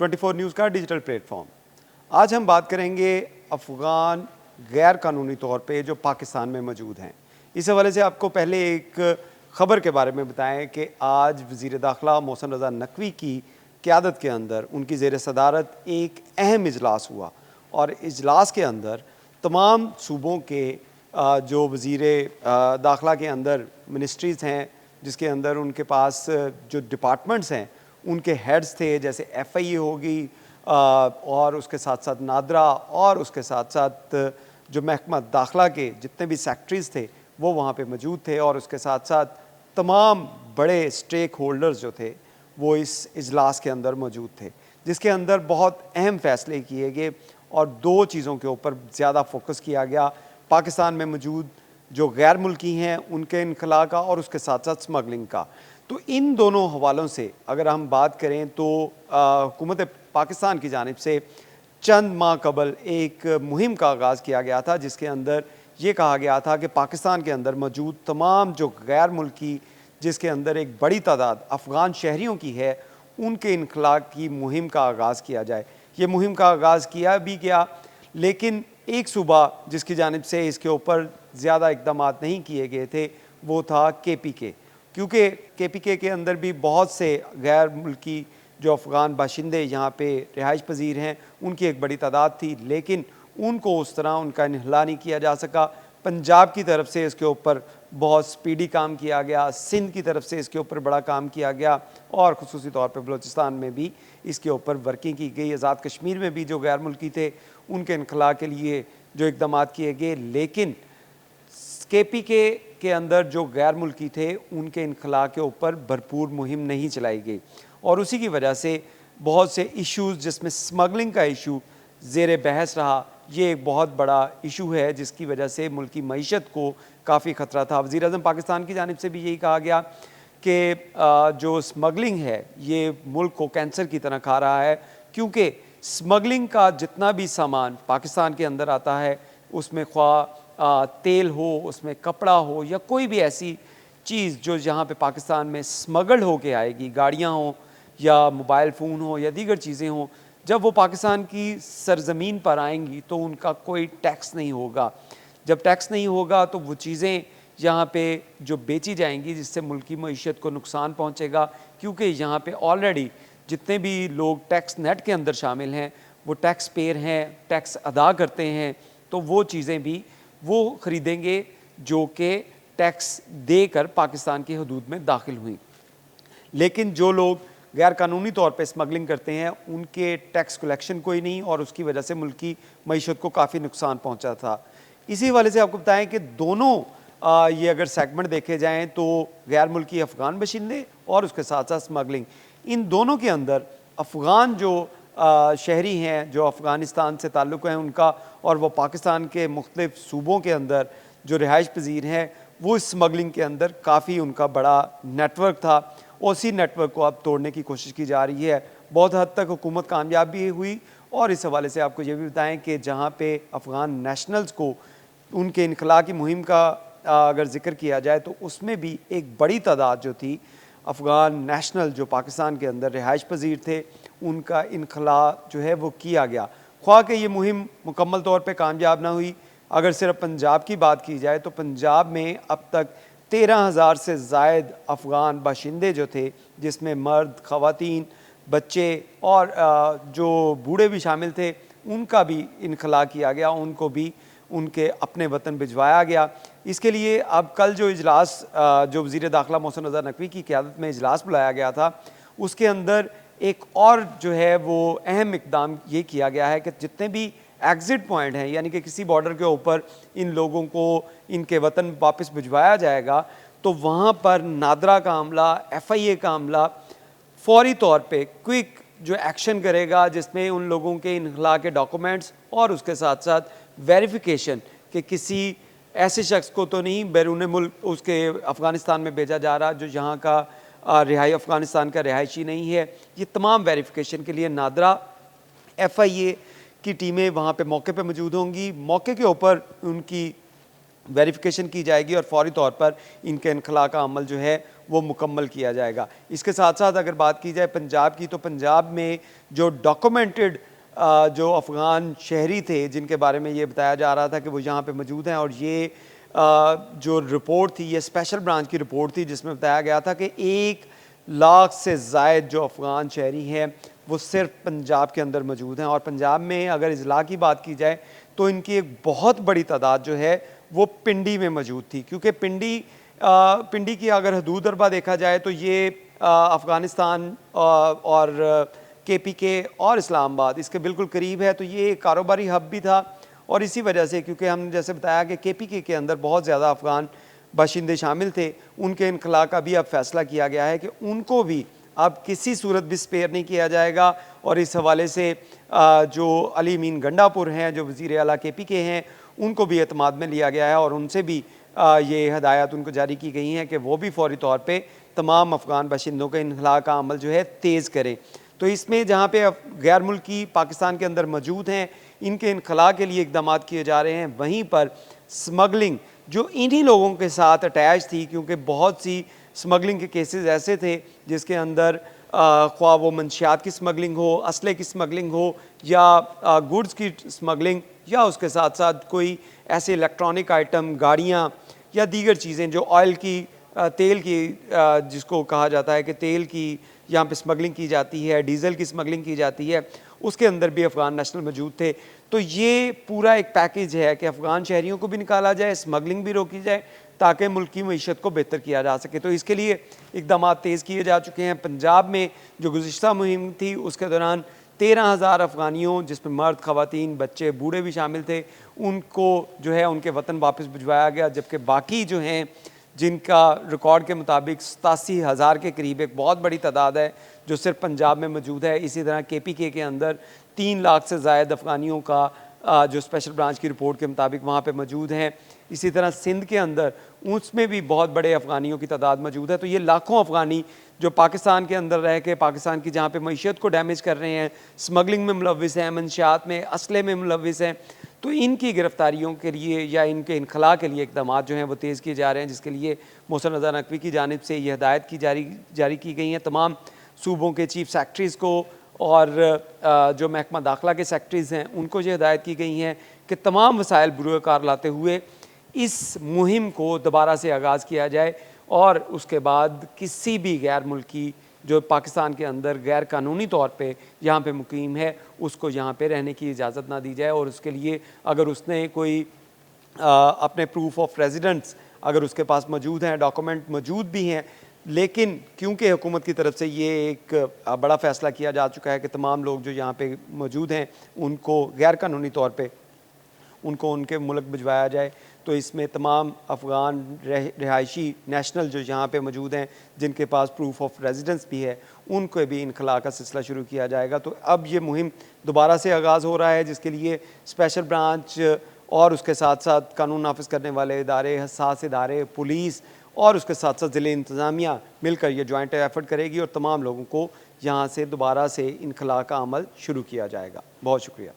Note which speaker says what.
Speaker 1: 24 news का digital platform. आज हम बात करेंगे अफ़गान गैर कानूनी तौर पे जो पाकिस्तान में मौजूद हैं। इस हवाले से आपको पहले एक ख़बर के बारे में बताएं कि आज वज़ीर दाखिला मोहसिन रज़ा नकवी की क़यादत के अंदर उनकी ज़ेर सदारत एक अहम इजलास हुआ और इजलास के अंदर तमाम सूबों के जो वज़ीर दाखिला के अंदर मिनिस्ट्रीज़ हैं, जिसके अंदर उनके पास जो डिपार्टमेंट्स हैं उनके हेड्स थे, जैसे FIA होगी और उसके साथ साथ नादरा और उसके साथ साथ जो महकमा दाखिला के जितने भी सेक्रेटरीज़ थे वो वहाँ पे मौजूद थे और उसके साथ साथ तमाम बड़े स्टेक होल्डर्स जो थे वो इस इजलास के अंदर मौजूद थे, जिसके अंदर बहुत अहम फ़ैसले किए गए और दो चीज़ों के ऊपर ज़्यादा फोकस किया गया। पाकिस्तान में मौजूद जो गैर मुल्की हैं उनके इनखला का और उसके साथ साथ स्मगलिंग का। तो इन दोनों हवालों से अगर हम बात करें तो हुकूमत पाकिस्तान की जानिब से चंद माह कबल एक मुहिम का आगाज़ किया गया था, जिसके अंदर ये कहा गया था कि पाकिस्तान के अंदर मौजूद तमाम जो गैर मुल्की, जिसके अंदर एक बड़ी तादाद अफ़गान शहरियों की है, उनके इनखला की मुहिम का आगाज़ किया जाए। ये मुहिम का आगाज़ किया भी गया, लेकिन एक सूबा जिसकी जानिब से इसके ऊपर ज़्यादा इक़दाम नहीं किए गए थे वो था KPK, क्योंकि KPK के अंदर भी बहुत से गैर मुल्की जो अफ़गान बाशिंदे यहाँ पे रिहाइश पजीर हैं उनकी एक बड़ी तादाद थी, लेकिन उनको उस तरह उनका इन्हला नहीं किया जा सका। पंजाब की तरफ से इसके ऊपर बहुत स्पीडी काम किया गया, सिंध की तरफ से इसके ऊपर बड़ा काम किया गया और ख़ुसूसी तौर पे बलूचिस्तान में भी इसके ऊपर वर्किंग की गई। आज़ाद कश्मीर में भी जो गैर मुल्की थे उनके इनखला के लिए जो इक़दाम किए गए, लेकिन KPK के अंदर जो गैर मुल्की थे उनके इनखला के ऊपर भरपूर मुहिम नहीं चलाई गई और उसी की वजह से बहुत से इश्यूज़, जिसमें स्मगलिंग का इशू ज़ेर बहस रहा, ये एक बहुत बड़ा इशू है जिसकी वजह से मुल्क की मईशत को काफ़ी ख़तरा था। वज़ीर-ए-आज़म पाकिस्तान की जानिब से भी यही कहा गया कि जो स्मगलिंग है ये मुल्क को कैंसर की तरह खा रहा है, क्योंकि स्मगलिंग का जितना भी सामान पाकिस्तान के अंदर आता है उसमें ख्वाह तेल हो, उसमें कपड़ा हो या कोई भी ऐसी चीज़ जो यहाँ पे पाकिस्तान में स्मगल्ड होके आएगी, गाड़ियाँ हों या मोबाइल फ़ोन हो या दीगर चीज़ें हों, जब वो पाकिस्तान की सरज़मीन पर आएंगी तो उनका कोई टैक्स नहीं होगा। जब टैक्स नहीं होगा तो वो चीज़ें यहाँ पे जो बेची जाएंगी, जिससे मुल्क की मईशत को नुकसान पहुँचेगा, क्योंकि यहाँ पे ऑलरेडी जितने भी लोग टैक्स नेट के अंदर शामिल हैं वो टैक्स पेयर हैं, टैक्स अदा करते हैं, तो वो चीज़ें भी वो ख़रीदेंगे जो कि टैक्स देकर पाकिस्तान की हदूद में दाखिल हुई। लेकिन जो लोग गैर कानूनी तौर पे स्मगलिंग करते हैं उनके टैक्स कलेक्शन कोई नहीं और उसकी वजह से मुल्क की मईशत को काफ़ी नुकसान पहुंचा था। इसी वाले से आपको बताएं कि दोनों ये अगर सेगमेंट देखे जाएं तो गैर मुल्की अफ़गान बाशिंदे और उसके साथ साथ स्मगलिंग, इन दोनों के अंदर अफ़गान जो शहरी हैं जो अफ़गानिस्तान से ताल्लुक़ हैं उनका, और वो पाकिस्तान के मुख्तलिफ़ सूबों के अंदर जो रिहाइश पजीर हैं, वो इस स्मगलिंग के अंदर काफ़ी उनका बड़ा नेटवर्क था। उसी नेटवर्क को अब तोड़ने की कोशिश की जा रही है। बहुत हद तक हुकूमत कामयाब भी हुई और इस हवाले से आपको ये भी बताएं कि जहाँ पे अफ़गान नेशनल्स को उनके इनखला की मुहिम का अगर ज़िक्र किया जाए तो उसमें भी एक बड़ी तादाद जो थी अफ़गान नेशनल जो पाकिस्तान के अंदर रिहाइश पजीर थे, उनका इनखला जो है वो किया गया। ख्वाह कि ये मुहिम मुकम्मल तौर पे कामयाब ना हुई, अगर सिर्फ पंजाब की बात की जाए तो पंजाब में अब तक 13,000 से ज़ायद अफ़गान बाशिंदे जो थे, जिसमें मर्द, ख़वातीन, बच्चे और जो बूढ़े भी शामिल थे, उनका भी इनखला किया गया, उनको भी उनके अपने वतन भिजवाया गया। इसके लिए अब कल जो इजलास जो वज़ीर दाखिला मोहसिन रज़ा नकवी की क़यादत में इजलास बुलाया गया था, उसके अंदर एक और जो है वो अहम इक़दाम ये किया गया है कि जितने भी एग्ज़िट पॉइंट हैं, यानी कि किसी बॉर्डर के ऊपर इन लोगों को इनके वतन वापस भिजवाया जाएगा तो वहाँ पर नादरा का अमला, FIA का अमला फ़ौरी तौर पे क्विक जो एक्शन करेगा, जिसमें उन लोगों के इनखला के डॉक्यूमेंट्स और उसके साथ साथ वेरिफिकेशन कि किसी ऐसे शख्स को तो नहीं बैरून मुल्क उसके अफ़गानिस्तान में भेजा जा रहा जो यहाँ का अफ़गानिस्तान का रिहायशी नहीं है। ये तमाम वेरिफिकेशन के लिए नादरा, FIA की टीमें वहाँ पे मौके पे मौजूद होंगी। मौके के ऊपर उनकी वेरिफिकेशन की जाएगी और फ़ौरी तौर पर इनके इनखला का अमल जो है वो मुकम्मल किया जाएगा। इसके साथ साथ अगर बात की जाए पंजाब की, तो पंजाब में जो डॉक्यूमेंटेड जो अफ़गान शहरी थे जिनके बारे में ये बताया जा रहा था कि वो यहाँ पे मौजूद हैं, और ये जो रिपोर्ट थी, ये स्पेशल ब्रांच की रिपोर्ट थी जिसमें बताया गया था कि 1 लाख से ज़ायद जो अफ़गान शहरी हैं वो सिर्फ पंजाब के अंदर मौजूद हैं। और पंजाब में अगर इज़लाह की बात की जाए तो इनकी एक बहुत बड़ी तादाद जो है वो पिंडी में मौजूद थी, क्योंकि पिंडी की अगर हदूद अरबा देखा जाए तो ये अफ़गानिस्तान और KPK और इस्लामाबाद इसके बिल्कुल करीब है, तो ये एक कारोबारी हब भी था। और इसी वजह से, क्योंकि हम जैसे बताया कि KPK के अंदर बहुत ज़्यादा अफ़गान बाशिंदे शामिल थे, उनके इनखला का भी अब फैसला किया गया है कि उनको भी अब किसी सूरत भी स्पेयर नहीं किया जाएगा। और इस हवाले से जो अली अमीन गंडापुर हैं, जो वज़ीर आला KPK हैं, उनको भी एतमाद में लिया गया है और उनसे भी ये हदायत उनको जारी की गई हैं कि वो भी फौरी तौर पे तमाम अफ़गान बाशिंदों के इनखला का अमल जो है तेज़ करें। तो इसमें जहाँ पे गैर मुल्की पाकिस्तान के अंदर मौजूद हैं, इनके इनखला के लिए इक़दाम किए जा रहे हैं। वहीं पर स्मगलिंग जो इन्हीं लोगों के साथ अटैच थी, क्योंकि बहुत सी स्मगलिंग के केसेस ऐसे थे जिसके अंदर ख्वाह वो मंशियात की स्मगलिंग हो, असले की स्मगलिंग हो, या गुड्स की स्मगलिंग, या उसके साथ साथ कोई ऐसे इलेक्ट्रॉनिक आइटम, गाड़ियाँ या दीगर चीज़ें जो ऑयल की तेल की जिसको कहा जाता है कि तेल की यहाँ पे स्मगलिंग की जाती है, डीज़ल की स्मगलिंग की जाती है, उसके अंदर भी अफ़गान नेशनल मौजूद थे। तो ये पूरा एक पैकेज है कि अफ़गान शहरियों को भी निकाला जाए, स्मगलिंग भी रोकी जाए, ताकि मुल्क की मईशत को बेहतर किया जा सके। तो इसके लिए इक़दाम तेज़ किए जा चुके हैं। पंजाब में जो गुज़िश्ता मुहिम थी उसके दौरान 13,000 अफ़गानियों, जिसमें मर्द, ख़वातीन, बच्चे, बूढ़े भी शामिल थे, उनको जो है उनके वतन वापस भिजवाया गया। जबकि बाकी जो हैं जिनका रिकॉर्ड के मुताबिक 87,000 के करीब, एक बहुत बड़ी तादाद है जो सिर्फ पंजाब में मौजूद है। इसी तरह KPK के अंदर 3 लाख से ज़ायद अफ़गानियों का जो स्पेशल ब्रांच की रिपोर्ट के मुताबिक वहाँ पे मौजूद हैं। इसी तरह सिंध के अंदर उसमें भी बहुत बड़े अफ़गानियों की तादाद मौजूद है। तो ये लाखों अफ़गानी जो पाकिस्तान के अंदर रह के पाकिस्तान की जहाँ पे मईशत को डैमेज कर रहे हैं, स्मगलिंग में मुलविस हैं, मंशियात में, असले में मुलविस हैं, तो इनकी गिरफ्तारियों के लिए या इनके इनखला के लिए इक़दाम जो हैं वो तेज़ किए जा रहे हैं, जिसके लिए मोहसिन रज़ा नकवी की जानिब से ये हदायत की जारी की गई हैं तमाम सूबों के चीफ सेक्रेटरीज़ को, और जो महकमा दाखिला के सेक्रेटरीज़ हैं उनको ये हदायत की गई हैं कि तमाम वसाइल बुरुकार लाते हुए इस मुहिम को दोबारा से आगाज़ किया जाए, और उसके बाद किसी भी गैर मुल्की जो पाकिस्तान के अंदर गैर कानूनी तौर पे यहाँ पे मुकीम है उसको यहाँ पे रहने की इजाज़त ना दी जाए। और उसके लिए अगर उसने कोई अपने प्रूफ ऑफ रेजिडेंस अगर उसके पास मौजूद हैं, डॉक्यूमेंट मौजूद भी हैं, लेकिन क्योंकि हुकूमत की तरफ से ये एक बड़ा फ़ैसला किया जा चुका है कि तमाम लोग जो यहाँ पे मौजूद हैं उनको गैर कानूनी तौर पे उनको उनके मुल्क भिजवाया जाए, तो इसमें तमाम अफ़गान रिहायशी नेशनल जो यहाँ पे मौजूद हैं जिनके पास प्रूफ ऑफ रेजिडेंस भी है, उनको भी इनखला का सिलसिला शुरू किया जाएगा। तो अब ये मुहिम दोबारा से आगाज़ हो रहा है, जिसके लिए स्पेशल ब्रांच और उसके साथ साथ कानून नाफिज करने वाले इदारे, हसास इदारे, पुलिस और उसके साथ साथ ज़िले इंतज़ामिया मिलकर ये जॉइंट एफर्ट करेगी और तमाम लोगों को यहाँ से दोबारा से इनखला का अमल शुरू किया जाएगा। बहुत शुक्रिया।